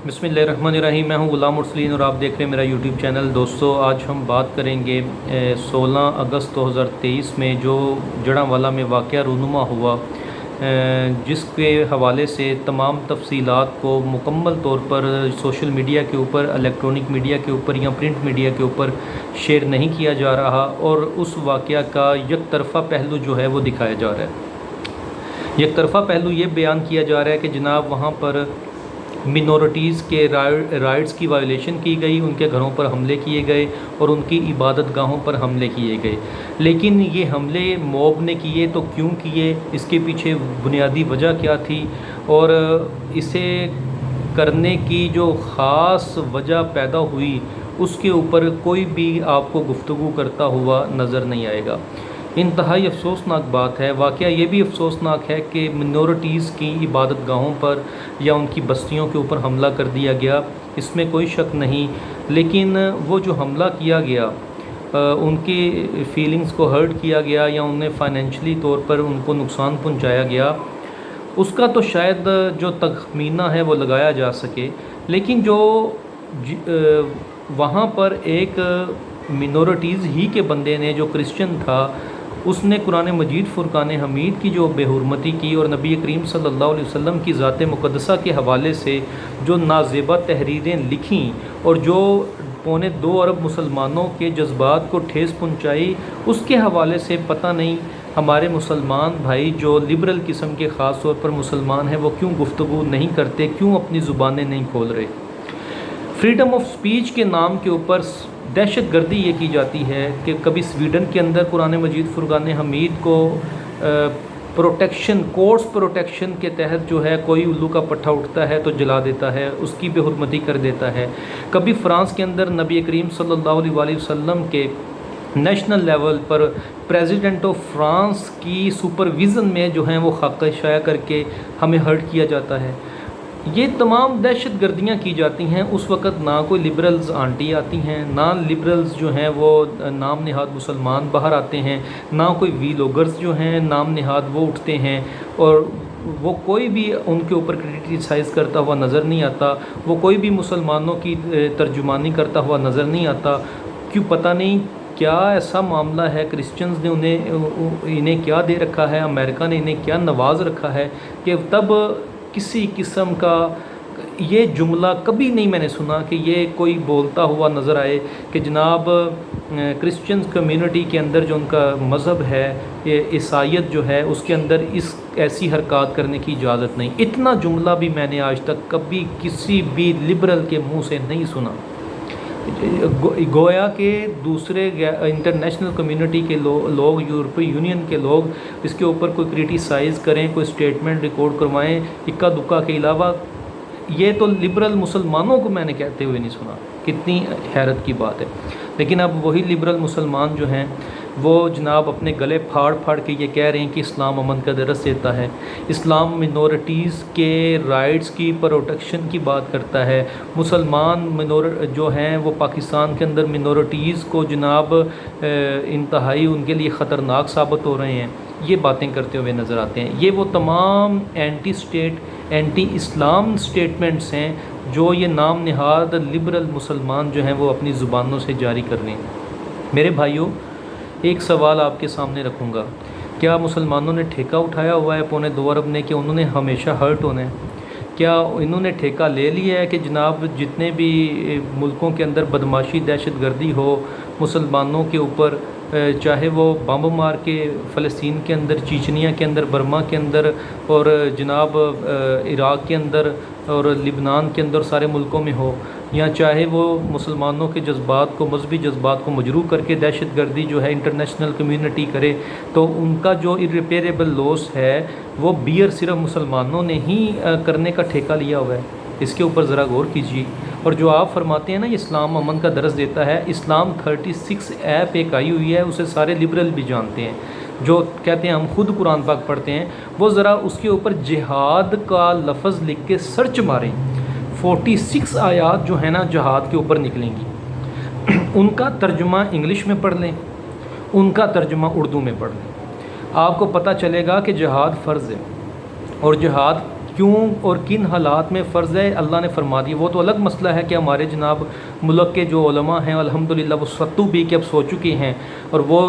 بسم اللہ الرحمن الرحیم۔ میں ہوں غلام مرسلین اور آپ دیکھ رہے ہیں میرا یوٹیوب چینل۔ دوستو، آج ہم بات کریں گے 16 اگست 2023 میں جو جڑاں میں واقعہ رونما ہوا، جس کے حوالے سے تمام تفصیلات کو مکمل طور پر سوشل میڈیا کے اوپر، الیکٹرونک میڈیا کے اوپر یا پرنٹ میڈیا کے اوپر شیئر نہیں کیا جا رہا، اور اس واقعہ کا یک طرفہ پہلو جو ہے وہ دکھایا جا رہا ہے۔ یک طرفہ پہلو یہ بیان کیا جا رہا ہے کہ جناب وہاں پر منورٹیز کے رائٹس کی وائلیشن کی گئی، ان کے گھروں پر حملے کیے گئے اور ان کی عبادت گاہوں پر حملے کیے گئے۔ لیکن یہ حملے موب نے کیے تو کیوں کیے، اس کے پیچھے بنیادی وجہ کیا تھی، اور اسے کرنے کی جو خاص وجہ پیدا ہوئی اس کے اوپر کوئی بھی آپ کو گفتگو کرتا ہوا نظر نہیں آئے گا۔ انتہائی افسوسناک بات ہے۔ واقعہ یہ بھی افسوسناک ہے کہ منورٹیز کی عبادت گاہوں پر یا ان کی بستیوں کے اوپر حملہ کر دیا گیا، اس میں کوئی شک نہیں، لیکن وہ جو حملہ کیا گیا، ان کی فیلنگز کو ہرٹ کیا گیا یا انہیں فائنینشلی طور پر ان کو نقصان پہنچایا گیا، اس کا تو شاید جو تخمینہ ہے وہ لگایا جا سکے، لیکن جو وہاں پر ایک منورٹیز ہی کے بندے نے جو کرسچن تھا، اس نے قرآن مجید فرقان حمید کی جو بے حرمتی کی اور نبی کریم صلی اللہ علیہ وسلم کی ذات مقدسہ کے حوالے سے جو نازیبہ تحریریں لکھیں اور جو 2.25 ارب مسلمانوں کے جذبات کو ٹھیس پہنچائی، اس کے حوالے سے پتہ نہیں ہمارے مسلمان بھائی جو لبرل قسم کے خاص طور پر مسلمان ہیں وہ کیوں گفتگو نہیں کرتے، کیوں اپنی زبانیں نہیں کھول رہے۔ فریڈم آف سپیچ کے نام کے اوپر دہشت گردی یہ کی جاتی ہے کہ کبھی سویڈن کے اندر قرآن مجید فرقان حمید کو کورٹس پروٹیکشن کے تحت جو ہے کوئی الو کا پٹھا اٹھتا ہے تو جلا دیتا ہے، اس کی بے حرمتی کر دیتا ہے۔ کبھی فرانس کے اندر نبی کریم صلی اللہ علیہ وسلم کے national level per president of France کی سپرویژن میں جو ہیں وہ خاکہ شائع کر کے ہمیں ہرٹ کیا جاتا ہے۔ یہ تمام دہشت گردیاں کی جاتی ہیں۔ اس وقت نہ کوئی لبرلز آنٹی آتی ہیں، نہ لبرلز جو ہیں وہ نام نہاد مسلمان باہر آتے ہیں، نہ کوئی وی لوگرز جو ہیں نام نہاد وہ اٹھتے ہیں، اور وہ کوئی بھی ان کے اوپر کرٹیسائز کرتا ہوا نظر نہیں آتا، وہ کوئی بھی مسلمانوں کی ترجمانی کرتا ہوا نظر نہیں آتا۔ کیوں پتہ نہیں کیا ایسا معاملہ ہے، کرسچنز نے انہیں کیا دے رکھا ہے، امریکہ نے انہیں کیا نواز رکھا ہے کہ تب کسی قسم کا یہ جملہ کبھی نہیں میں نے سنا کہ یہ کوئی بولتا ہوا نظر آئے کہ جناب کرسچنز کمیونٹی کے اندر جو ان کا مذہب ہے، یہ عیسائیت جو ہے، اس کے اندر ایسی حرکات کرنے کی اجازت نہیں۔ اتنا جملہ بھی میں نے آج تک کبھی کسی بھی لبرل کے منہ سے نہیں سنا۔ گویا کہ دوسرے انٹرنیشنل کمیونٹی کے لوگ، یورپی یونین کے لوگ اس کے اوپر کوئی کرٹیسائز کریں، کوئی سٹیٹمنٹ ریکارڈ کروائیں اکا دکا کے علاوہ، یہ تو لبرل مسلمانوں کو میں نے کہتے ہوئے نہیں سنا۔ کتنی حیرت کی بات ہے۔ لیکن اب وہی لبرل مسلمان جو ہیں وہ جناب اپنے گلے پھاڑ پھاڑ کے یہ کہہ رہے ہیں کہ اسلام امن کا درس دیتا ہے، اسلام منورٹیز کے رائٹس کی پروٹیکشن کی بات کرتا ہے، مسلمان جو ہیں وہ پاکستان کے اندر منورٹیز کو جناب انتہائی ان کے لیے خطرناک ثابت ہو رہے ہیں، یہ باتیں کرتے ہوئے نظر آتے ہیں۔ یہ وہ تمام اینٹی اسٹیٹ، اینٹی اسلام سٹیٹمنٹس ہیں جو یہ نام نہاد لبرل مسلمان جو ہیں وہ اپنی زبانوں سے جاری کر رہے ہیں۔ میرے بھائیوں، ایک سوال آپ کے سامنے رکھوں گا، کیا مسلمانوں نے ٹھیکہ اٹھایا ہوا ہے 2.25 ارب نے کہ انہوں نے ہمیشہ ہرٹ ہونا ہے؟ کیا انہوں نے ٹھیکہ لے لیا ہے کہ جناب جتنے بھی ملکوں کے اندر بدماشی، دہشت گردی ہو مسلمانوں کے اوپر، چاہے وہ بم مار کے فلسطین کے اندر، چیچنیا کے اندر، برما کے اندر، اور جناب عراق کے اندر اور لبنان کے اندر، سارے ملکوں میں ہو، یا چاہے وہ مسلمانوں کے جذبات کو، مذہبی جذبات کو مجروح کر کے دہشت گردی جو ہے انٹرنیشنل کمیونٹی کرے، تو ان کا جو irreparable لاس ہے وہ بیئر صرف مسلمانوں نے ہی کرنے کا ٹھیکہ لیا ہوا ہے؟ اس کے اوپر ذرا غور کیجیے۔ اور جو آپ فرماتے ہیں نا یہ اسلام امن کا درس دیتا ہے، اسلام 36 ایپ ایک آئی ہوئی ہے، اسے سارے لبرل بھی جانتے ہیں، جو کہتے ہیں ہم خود قرآن پاک پڑھتے ہیں، وہ ذرا اس کے اوپر جہاد کا لفظ لکھ کے سرچ ماریں، 46 آیات جو ہیں نا جہاد کے اوپر نکلیں گی، ان کا ترجمہ انگلش میں پڑھ لیں، ان کا ترجمہ اردو میں پڑھ لیں، آپ کو پتہ چلے گا کہ جہاد فرض ہے، اور جہاد کیوں اور کن حالات میں فرض ہے اللہ نے فرما دی. وہ تو الگ مسئلہ ہے کہ ہمارے جناب ملک کے جو علماء ہیں الحمدللہ وہ ستو بھی کہ اب سو چکے ہیں اور وہ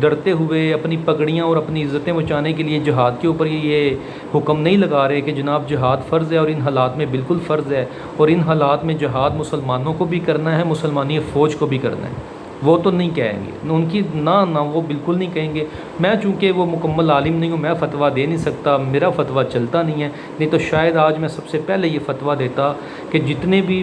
ڈرتے ہوئے اپنی پگڑیاں اور اپنی عزتیں بچانے کے لیے جہاد کے اوپر یہ حکم نہیں لگا رہے کہ جناب جہاد فرض ہے اور ان حالات میں بالکل فرض ہے اور ان حالات میں جہاد مسلمانوں کو بھی کرنا ہے, مسلمانی فوج کو بھی کرنا ہے. وہ تو نہیں کہیں گے ان کی نہ وہ بالکل نہیں کہیں گے. میں چونکہ وہ مکمل عالم نہیں ہوں, میں فتویٰ دے نہیں سکتا, میرا فتویٰ چلتا نہیں ہے. نہیں تو شاید آج میں سب سے پہلے یہ فتویٰ دیتا کہ جتنے بھی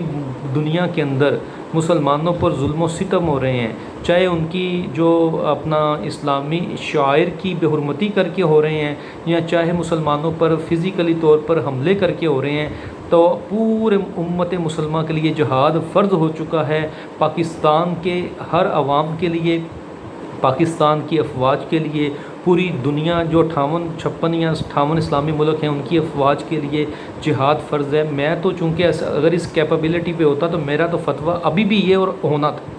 دنیا کے اندر مسلمانوں پر ظلم و ستم ہو رہے ہیں, چاہے ان کی جو اپنا اسلامی شاعر کی بے حرمتی کر کے ہو رہے ہیں یا چاہے مسلمانوں پر فزیکلی طور پر حملے کر کے ہو رہے ہیں, تو پورے امت مسلمہ کے لیے جہاد فرض ہو چکا ہے. پاکستان کے ہر عوام کے لیے, پاکستان کی افواج کے لیے, پوری دنیا جو 58 یا 58 اسلامی ملک ہیں ان کی افواج کے لیے جہاد فرض ہے. میں تو چونکہ اگر اس کیپیبلٹی پہ ہوتا تو میرا تو فتویٰ ابھی بھی یہ اور ہونا تھا.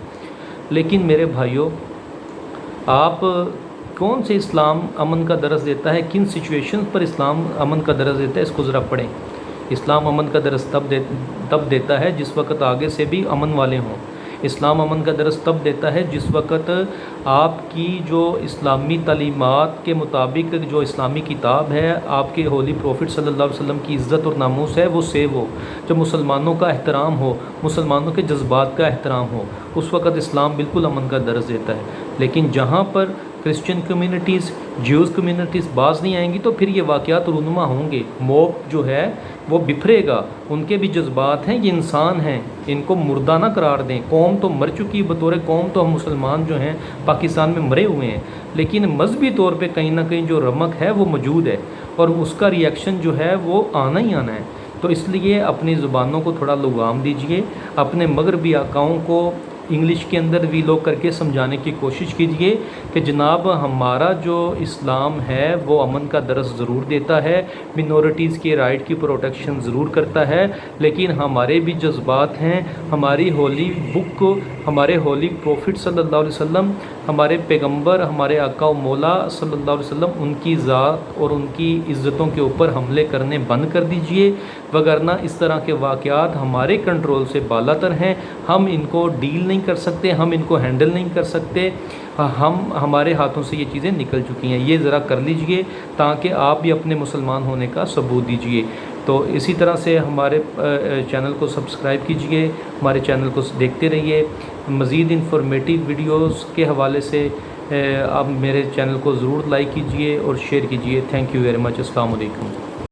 لیکن میرے بھائیوں, آپ کون سے اسلام امن کا درس دیتا ہے, کن سچویشن پر اسلام امن کا درس دیتا ہے, اس کو ذرا پڑھیں. اسلام امن کا درس تب دیتا ہے جس وقت آگے سے بھی امن والے ہوں. اسلام امن کا درس تب دیتا ہے جس وقت آپ کی جو اسلامی تعلیمات کے مطابق جو اسلامی کتاب ہے, آپ کے ہولی پروفٹ صلی اللہ علیہ وسلم کی عزت اور ناموس ہے, وہ سیو ہو, جب مسلمانوں کا احترام ہو, مسلمانوں کے جذبات کا احترام ہو, اس وقت اسلام بالکل امن کا درس دیتا ہے. لیکن جہاں پر کرسچن کمیونٹیز, جیوز کمیونٹیز باز نہیں آئیں گی تو پھر یہ واقعات رونما ہوں گے. موب جو ہے وہ بکھرے گا, ان کے بھی جذبات ہیں, یہ انسان ہیں, ان کو مردہ نہ قرار دیں. قوم تو مر چکی, بطور قوم تو ہم مسلمان جو ہیں پاکستان میں مرے ہوئے ہیں, لیکن مذہبی طور پہ کہیں نہ کہیں جو رمق ہے وہ موجود ہے اور اس کا ری ایکشن جو ہے وہ آنا ہی آنا ہے. تو اس لیے اپنی زبانوں کو تھوڑا لگام دیجئے, اپنے مغربی آقاؤں کو انگلش کے اندر وی لوگ کر کے سمجھانے کی کوشش کیجئے کہ جناب ہمارا جو اسلام ہے وہ امن کا درس ضرور دیتا ہے, منورٹیز کے رائٹ کی پروٹیکشن ضرور کرتا ہے, لیکن ہمارے بھی جذبات ہیں. ہماری ہولی بک, ہمارے ہولی پروفٹ صلی اللہ علیہ وسلم, ہمارے پیغمبر, ہمارے آقا و مولا صلی اللہ علیہ وسلم, ان کی ذات اور ان کی عزتوں کے اوپر حملے کرنے بند کر دیجئے, وگرنہ اس طرح کے واقعات ہمارے کنٹرول سے بالا تر ہیں. ہم ان کو ڈیل نہیں کر سکتے, ہم ان کو ہینڈل نہیں کر سکتے, ہمارے ہاتھوں سے یہ چیزیں نکل چکی ہیں. یہ ذرا کر لیجئے تاکہ آپ بھی اپنے مسلمان ہونے کا ثبوت دیجئے. تو اسی طرح سے ہمارے چینل کو سبسکرائب کیجئے, ہمارے چینل کو دیکھتے رہیے. مزید انفارمیٹیو ویڈیوز کے حوالے سے آپ میرے چینل کو ضرور لائک کیجئے اور شیئر کیجئے. Thank you very much. السلام علیکم.